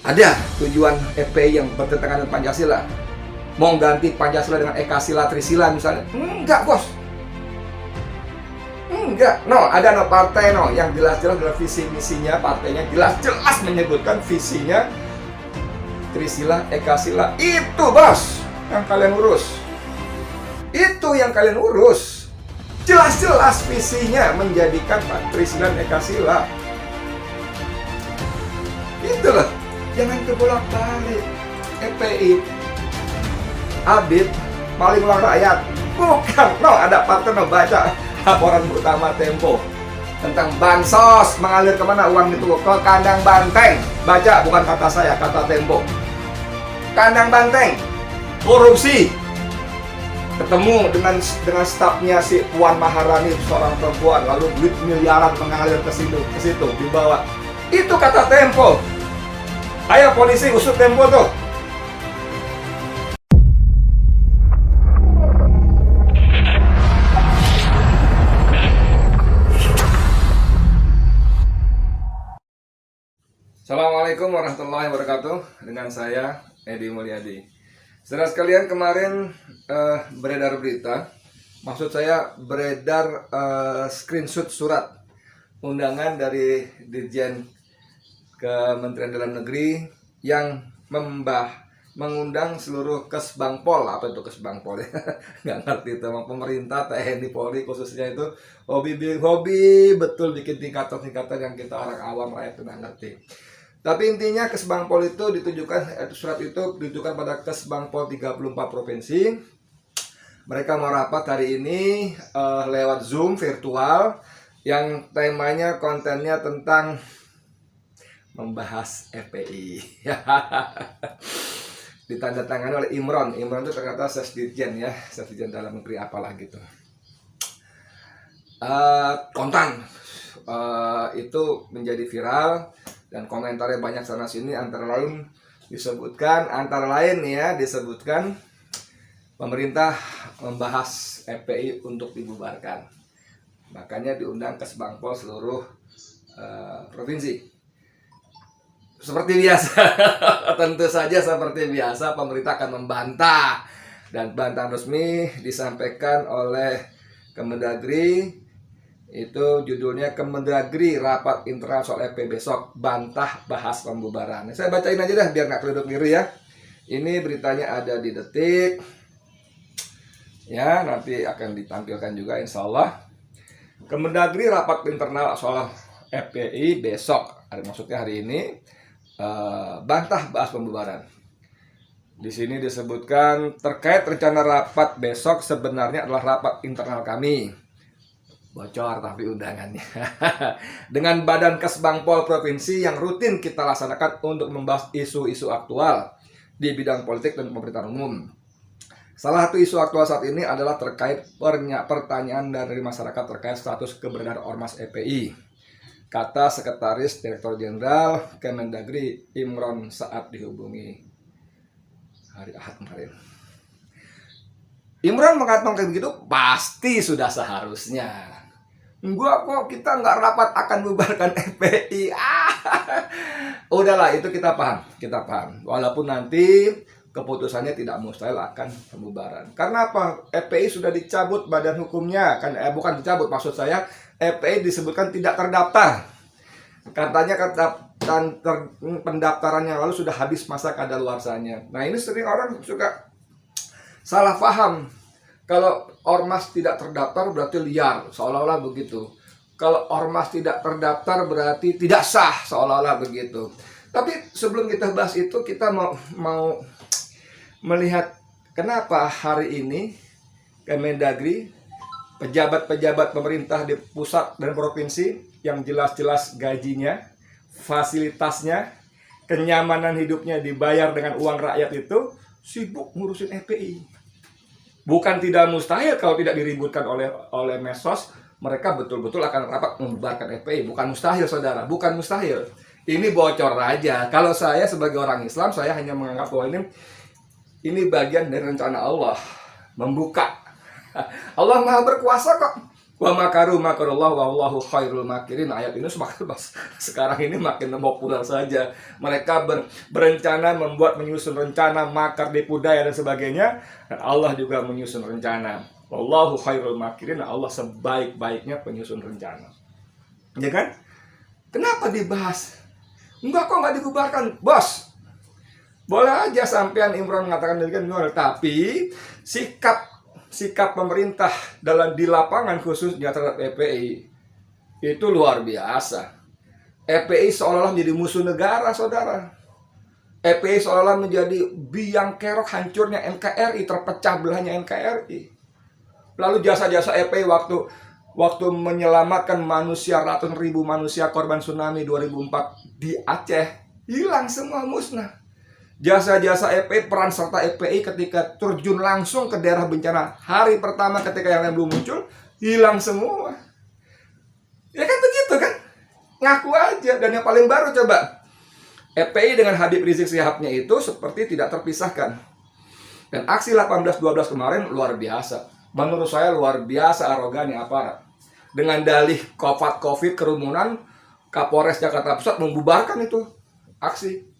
Ada tujuan FPI yang bertentangan dengan Pancasila. Mau ganti Pancasila dengan Ekasila, Trisila misalnya? Enggak, bos. Enggak. No, ada partai yang jelas-jelas dalam visi misinya, partainya jelas-jelas menyebutkan visinya Trisila, Ekasila. Itu, bos, yang kalian urus. Itu yang kalian urus. Jelas-jelas visinya menjadikan Trisila dan Ekasila. Itulah. Jangan kebolak-balik. FPI Abid paling uang rakyat. Bukan. Ada partai baca laporan utama Tempo tentang bansos mengalir kemana uang itu, ke kandang banteng. Baca, bukan kata saya, kata Tempo. Kandang banteng, korupsi. Ketemu dengan stafnya si Puan Maharani, seorang perempuan, lalu duit miliaran mengalir ke situ dibawa. Itu kata Tempo. Ayo polisi usut Tempo tuh. Assalamualaikum warahmatullahi wabarakatuh. Dengan saya Edi Mulyadi. Saudara sekalian, kemarin beredar berita, maksud saya beredar screenshot surat undangan dari Dirjen Kementerian Dalam Negeri yang mengundang seluruh Kesbangpol. Apa itu Kesbangpol ya? Nggak ngerti itu, pemerintah, TNI, Polri khususnya itu hobi betul bikin tingkatan yang kita orang awam rakyat nggak ngerti. Tapi intinya Kesbangpol itu surat itu ditujukan pada Kesbangpol 34 provinsi. Mereka mau rapat hari ini lewat Zoom virtual yang temanya, kontennya tentang membahas FPI. Ditandatangani oleh Imron. Imron itu ternyata Sesdirjen ya, Sesdirjen Dalam Negeri apalah gitu. Kontan itu menjadi viral dan komentarnya banyak sana sini, antara lain disebutkan pemerintah membahas FPI untuk dibubarkan. Makanya diundang Kesbangpol seluruh provinsi. Seperti biasa, tentu saja seperti biasa pemerintah akan membantah, dan bantahan resmi disampaikan oleh Kemendagri. Itu judulnya Kemendagri rapat internal soal FPI besok, bantah bahas pembubaran. Saya bacain aja dah biar nggak keluduk-liru ya. Ini beritanya ada di Detik. Ya, nanti akan ditampilkan juga insya Allah. Kemendagri rapat internal soal FPI besok, maksudnya hari ini. Bantah bahas pembubaran. Di sini disebutkan terkait rencana rapat besok sebenarnya adalah rapat internal kami. Bocor tapi undangannya. Dengan Badan Kesbangpol provinsi yang rutin kita laksanakan untuk membahas isu-isu aktual di bidang politik dan pemerintahan umum. Salah satu isu aktual saat ini adalah terkait pertanyaan dari masyarakat terkait status keberadaan Ormas FPI. Kata Sekretaris Direktur Jenderal Kemendagri Imron saat dihubungi hari Ahad kemarin. Imron mengatakan kayak begitu, pasti sudah seharusnya. Kita nggak rapat akan bubarkan FPI. Udahlah, itu kita paham. Walaupun nanti keputusannya tidak mustahil akan pembubaran. Karena apa? FPI sudah dicabut badan hukumnya, bukan dicabut, maksud saya FPI disebutkan tidak terdaftar. Katanya pendaftarannya lalu sudah habis masa kadaluarsanya. Nah, ini sering orang suka salah paham. Kalau ormas tidak terdaftar berarti liar, seolah-olah begitu. Kalau ormas tidak terdaftar berarti tidak sah, seolah-olah begitu. Tapi sebelum kita bahas itu, kita mau melihat kenapa hari ini Kemendagri, pejabat-pejabat pemerintah di pusat dan provinsi yang jelas-jelas gajinya, fasilitasnya, kenyamanan hidupnya dibayar dengan uang rakyat itu sibuk ngurusin FPI. Bukan tidak mustahil kalau tidak diributkan oleh medsos, mereka betul-betul akan rapat membubarkan FPI. Bukan mustahil, saudara, bukan mustahil. Ini bocor aja. Kalau saya sebagai orang Islam, saya hanya menganggap bahwa ini bagian dari rencana Allah membuka. Allah Maha berkuasa kok. Wa makaru makarullah wallahu khairul makirin. Ayat ini semakin sekarang ini makin populer saja. Mereka berencana, menyusun rencana, makar, tipu daya dan sebagainya. Dan Allah juga menyusun rencana. Wallahu khairul makirin. Allah sebaik-baiknya penyusun rencana. Ya kan? Kenapa dibahas? Enggak kok, nggak dibubarkan, bos. Boleh aja sampean Imron mengatakan demikian, tapi sikap pemerintah di lapangan khususnya terhadap FPI itu luar biasa. FPI seolah-olah menjadi musuh negara, saudara. FPI seolah-olah menjadi biang kerok hancurnya NKRI, terpecah belahnya NKRI. Lalu jasa-jasa FPI waktu menyelamatkan manusia, ratusan ribu manusia korban tsunami 2004 di Aceh, hilang semua, musnah. Jasa-jasa FPI, peran serta FPI ketika terjun langsung ke daerah bencana hari pertama ketika yang lain belum muncul, hilang semua. Ya kan begitu kan? Ngaku aja. Dan yang paling baru coba, FPI dengan Habib Rizik Sihabnya itu seperti tidak terpisahkan. Dan aksi 18-12 kemarin luar biasa. Menurut saya luar biasa arogannya aparat. Dengan dalih COVID kerumunan, Kapolres Jakarta Pusat membubarkan itu aksi.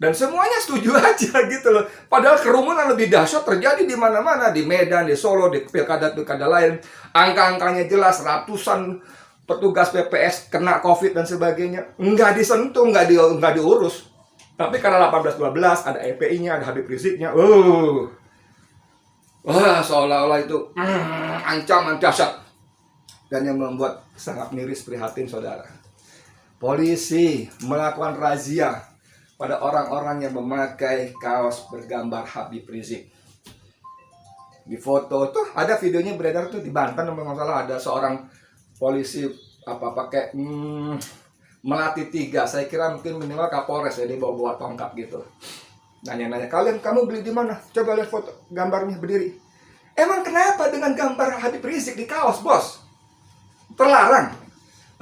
Dan semuanya setuju aja gitu loh. Padahal kerumunan lebih dahsyat terjadi di mana-mana, di Medan, di Solo, di pilkada-pilkada lain. Angka-angkanya jelas, ratusan petugas PPS kena COVID dan sebagainya. Nggak disentuh, nggak diurus. Tapi karena 18-12 ada FPI-nya, ada Habib Riziknya. Wah, seolah-olah itu ancaman dahsyat. Dan yang membuat sangat miris, prihatin, saudara. Polisi melakukan razia pada orang-orang yang memakai kaos bergambar Habib Rizik. Di foto tuh ada videonya beredar tuh di Banten, kalau nggak salah, ada seorang polisi pakai melati 3. Saya kira mungkin minimal Kapolres ya, dia bawa tongkat gitu. Nanya-nanya, kamu beli di mana? Coba lihat foto gambarnya berdiri. Emang kenapa dengan gambar Habib Rizik di kaos, bos? Terlarang.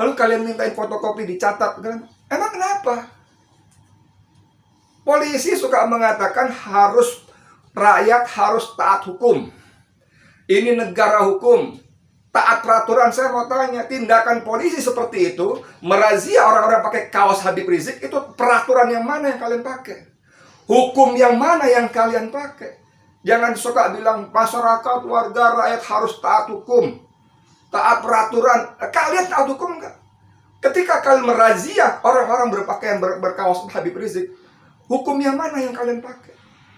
Lalu kalian mintain fotokopi dicatat, kan? Emang kenapa? Polisi suka mengatakan rakyat harus taat hukum. Ini negara hukum, taat peraturan. Saya mau tanya, tindakan polisi seperti itu, merazia orang-orang pakai kaos Habib Rizik, itu peraturan yang mana yang kalian pakai? Hukum yang mana yang kalian pakai? Jangan suka bilang masyarakat, warga, rakyat harus taat hukum, taat peraturan. Kalian taat hukum enggak? Ketika kalian merazia orang-orang berpakaian berkaos Habib Rizik, hukum yang mana yang kalian pakai?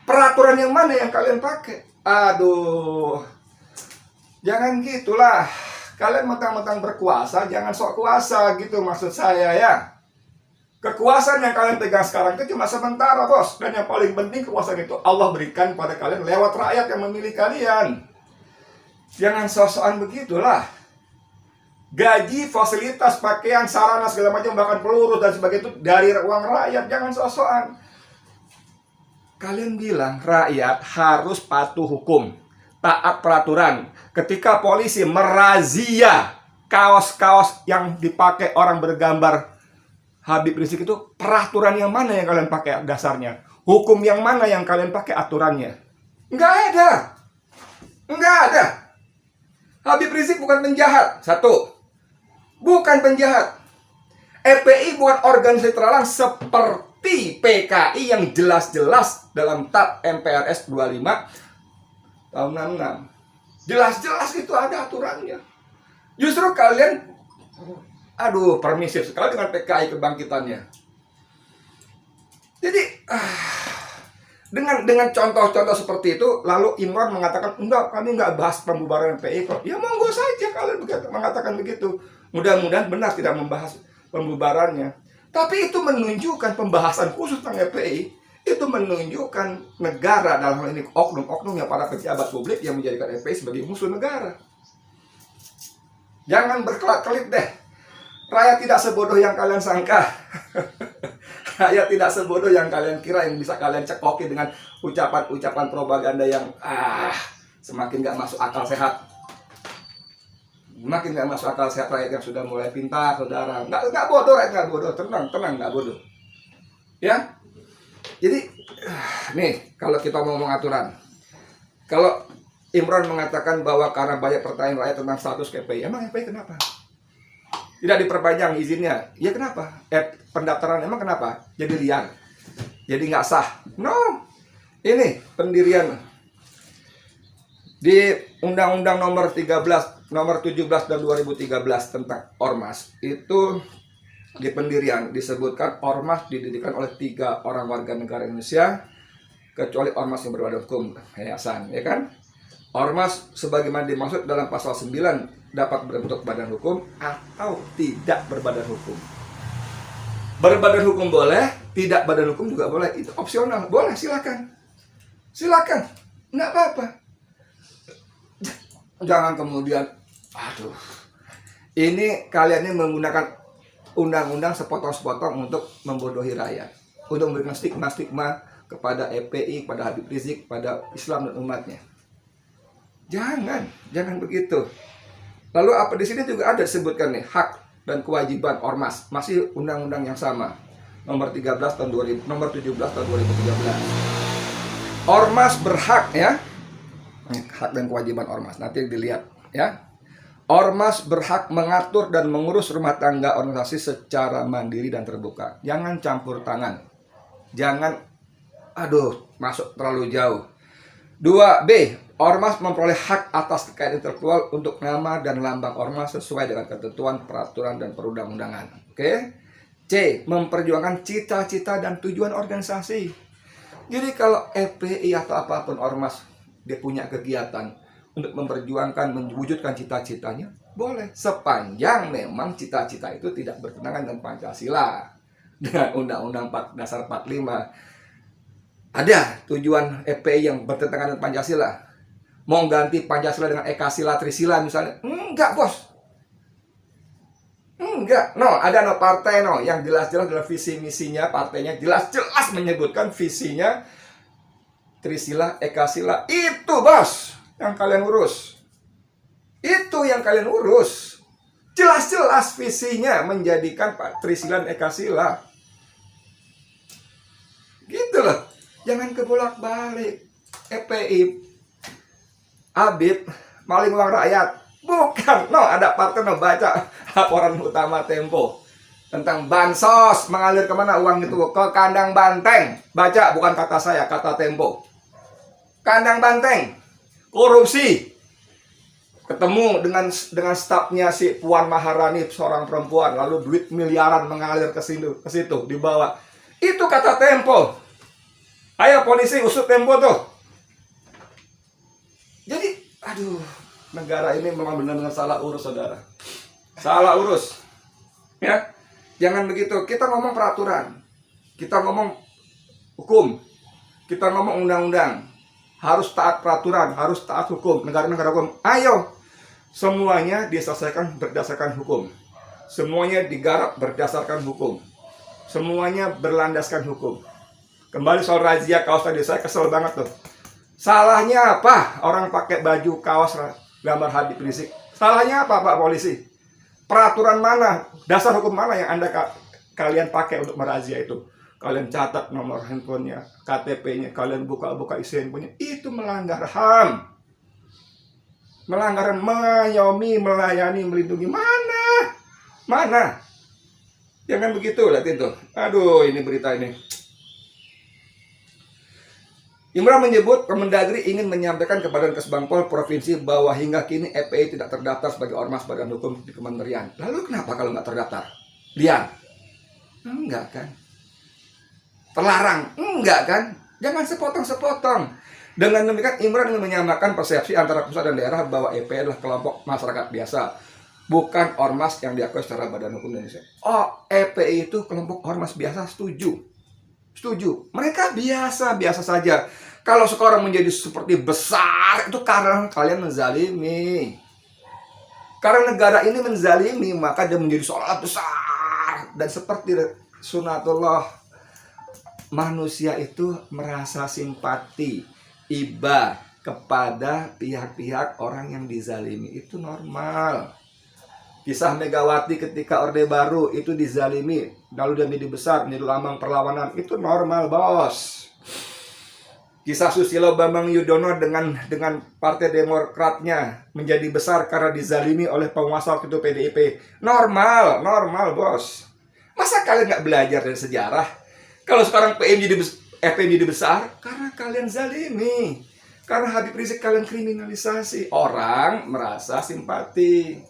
Peraturan yang mana yang kalian pakai? Aduh, jangan gitulah. Kalian mentang-mentang berkuasa, jangan sok kuasa gitu maksud saya ya. Kekuasaan yang kalian pegang sekarang itu cuma sementara, bos. Dan yang paling penting kekuasaan itu Allah berikan pada kalian lewat rakyat yang memilih kalian. Jangan sok-sokan begitulah. Gaji, fasilitas, pakaian, sarana segala macam, bahkan peluru dan sebagainya itu dari uang rakyat. Jangan sok-sokan. Kalian bilang rakyat harus patuh hukum, taat peraturan. Ketika polisi merazia kaos-kaos yang dipakai orang bergambar Habib Rizik, itu peraturan yang mana yang kalian pakai dasarnya? Hukum yang mana yang kalian pakai aturannya? Nggak ada. Nggak ada. Habib Rizik bukan penjahat. Satu, bukan penjahat. FPI bukan organisasi terlarang seperti PKI yang jelas-jelas dalam TAP MPRS 25 tahun 66. Jelas-jelas itu ada aturannya. Justru kalian permisif sekali dengan PKI kebangkitannya. Jadi dengan contoh-contoh seperti itu, lalu Imron mengatakan, enggak, kami enggak bahas pembubaran PKI kok. Ya monggo saja kalian mengatakan begitu. Mudah-mudahan benar tidak membahas pembubarannya. Tapi itu menunjukkan pembahasan khusus tentang FPI, itu menunjukkan negara, dalam hal ini oknum-oknum yang para pejabat publik yang menjadikan FPI sebagai musuh negara. Jangan berkelit-kelit deh. Rakyat tidak sebodoh yang kalian sangka. Rakyat tidak sebodoh yang kalian kira, yang bisa kalian cekoki dengan ucapan-ucapan propaganda yang semakin gak masuk akal sehat. Makin gak masuk akal sehat rakyat yang sudah mulai pintar, saudara. Nggak bodoh, rakyat nggak bodoh. Tenang, nggak bodoh. Ya, jadi nih kalau kita mau ngomong aturan, kalau Imran mengatakan bahwa karena banyak pertanyaan rakyat tentang status KPI. Emang KPI kenapa? Tidak diperpanjang izinnya. Ya kenapa? Pendaftaran emang kenapa? Jadi liar. Jadi nggak sah. No. Ini pendirian di Undang-Undang nomor 17 dan 2013 tentang Ormas. Itu di pendirian disebutkan Ormas didirikan oleh 3 orang warga negara Indonesia kecuali Ormas yang berbadan hukum, yayasan, ya kan? Ormas sebagaimana dimaksud dalam pasal 9 dapat berbentuk badan hukum atau tidak berbadan hukum. Berbadan hukum boleh, tidak badan hukum juga boleh. Itu opsional, boleh, silakan. Silakan, nggak apa-apa. Jangan kemudian, aduh, ini kalian ini menggunakan undang-undang sepotong-sepotong untuk membodohi rakyat, untuk memberikan stigma-stigma kepada FPI, pada Habib Rizik, pada Islam dan umatnya. Jangan begitu. Lalu apa di sini juga ada disebutkan nih hak dan kewajiban ormas, masih undang-undang yang sama, nomor 17 tahun 2013. Ormas berhak ya, hak dan kewajiban ormas. Nanti dilihat ya. Ormas berhak mengatur dan mengurus rumah tangga organisasi secara mandiri dan terbuka. Jangan campur tangan. Jangan masuk terlalu jauh. 2B, ormas memperoleh hak atas kekayaan intelektual untuk nama dan lambang ormas sesuai dengan ketentuan peraturan dan perundang-undangan. Oke. C, memperjuangkan cita-cita dan tujuan organisasi. Jadi kalau FPI atau apapun ormas dia punya kegiatan untuk memperjuangkan, mewujudkan cita-citanya, boleh. Sepanjang memang cita-cita itu tidak bertentangan dengan Pancasila, dengan Undang-Undang Dasar 45. Ada tujuan FPI yang bertentangan dengan Pancasila. Mau ganti Pancasila dengan Ekasila, Trisila misalnya. Enggak, bos. Enggak. Ada partai yang jelas-jelas dalam visi misinya, partainya jelas-jelas menyebutkan visinya Trisila, Ekasila. Itu, bos, yang kalian urus. Itu yang kalian urus. Jelas-jelas visinya menjadikan Trisila dan Ekasila. Gitu loh. Jangan kebolak-balik. FPI, Habib, maling uang rakyat. Bukan. Ada partai baca laporan utama Tempo tentang bansos mengalir kemana uang itu, ke kandang banteng. Baca, bukan kata saya, kata Tempo. Kandang banteng, korupsi. Ketemu dengan stafnya si Puan Maharani, seorang perempuan, lalu duit miliaran mengalir ke situ dibawa. Itu kata Tempo. Ayo polisi usut Tempo tuh. Jadi, negara ini memang benar-benar salah urus, saudara. Salah urus. Ya, jangan begitu. Kita ngomong peraturan, kita ngomong hukum, kita ngomong undang-undang. Harus taat peraturan, harus taat hukum. Negara-negara hukum. Ayo, semuanya diselesaikan berdasarkan hukum. Semuanya digarap berdasarkan hukum. Semuanya berlandaskan hukum. Kembali soal razia kaos tadi, saya kesel banget tuh. Salahnya apa orang pakai baju kaos gambar Habib Rizik? Salahnya apa, Pak Polisi? Peraturan mana, dasar hukum mana yang kalian pakai untuk merazia itu? Kalian catat nomor handphonenya, KTP-nya, kalian buka isi handphonenya. Itu melanggar HAM. Melanggar mengayomi, melayani, melindungi. Mana? Jangan begitu, lihat itu. Ini berita ini. Imran menyebut Kemendagri ingin menyampaikan kepada Kesbangpol Provinsi bahwa hingga kini FPI tidak terdaftar sebagai ormas badan hukum di kementerian. Lalu kenapa kalau nggak terdaftar? Liar? Enggak kan? Terlarang? Enggak kan? Jangan sepotong-sepotong. Dengan demikian Imran ingin menyamakan persepsi antara pusat dan daerah bahwa FPI adalah kelompok masyarakat biasa, bukan ormas yang diakui secara badan hukum Indonesia. FPI itu kelompok ormas biasa, setuju. Mereka biasa saja. Kalau sekarang menjadi seperti besar, itu karena kalian menzalimi. Karena negara ini menzalimi, maka dia menjadi seolah besar. Dan seperti sunatullah, manusia itu merasa simpati, iba kepada pihak-pihak orang yang dizalimi. Itu normal. Kisah Megawati ketika Orde Baru itu dizalimi, lalu dia menjadi besar, menjadi lambang perlawanan. Itu normal, bos. Kisah Susilo Bambang Yudhoyono dengan Partai Demokratnya menjadi besar karena dizalimi oleh penguasa waktu itu PDIP. Normal bos. Masa kalian nggak belajar dari sejarah? Kalau sekarang FPI jadi besar karena kalian zalimi. Karena Habib Rizik kalian kriminalisasi. Orang merasa simpati.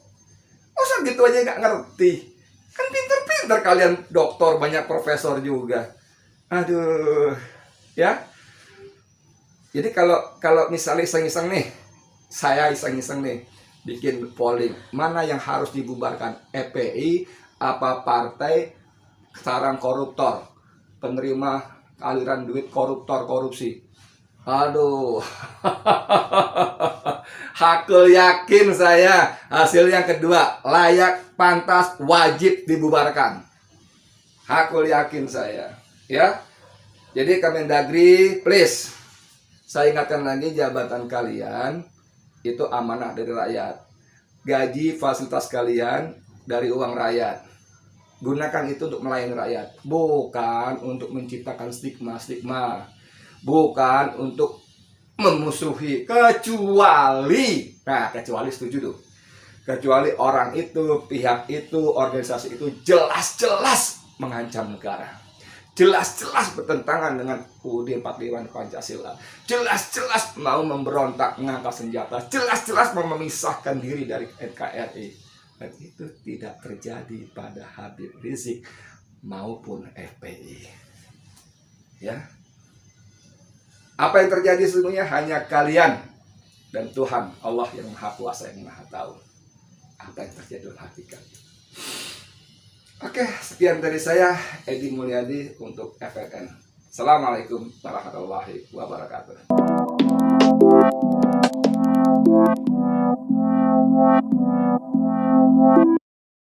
Masa gitu aja nggak ngerti? Kan pinter-pinter kalian, doktor, banyak profesor juga. Aduh, ya. Jadi kalau misalnya iseng-iseng nih, saya iseng-iseng nih, bikin polling, mana yang harus dibubarkan? FPI apa partai sarang koruptor, penerima aliran duit koruptor korupsi? Aduh, hakul yakin saya hasil yang kedua, layak, pantas, wajib dibubarkan. Hakul yakin saya, ya. Jadi Kemendagri, please. Saya ingatkan lagi, jabatan kalian itu amanah dari rakyat. Gaji fasilitas kalian dari uang rakyat. Gunakan itu untuk melayani rakyat, bukan untuk menciptakan stigma-stigma, bukan untuk memusuhi, kecuali setuju tuh. Kecuali orang itu, pihak itu, organisasi itu jelas-jelas mengancam negara. Jelas-jelas bertentangan dengan UUD 45 Pancasila. Jelas-jelas mau memberontak, mengangkat senjata. Jelas-jelas mau memisahkan diri dari NKRI. Dan itu tidak terjadi pada Habib Rizik maupun FPI. Ya. Apa yang terjadi sesungguhnya hanya kalian dan Tuhan Allah yang Maha Kuasa, yang Maha Tahu apa yang terjadi dalam hati kalian. Oke, sekian dari saya, Edi Mulyadi untuk FNN. Assalamualaikum warahmatullahi wabarakatuh.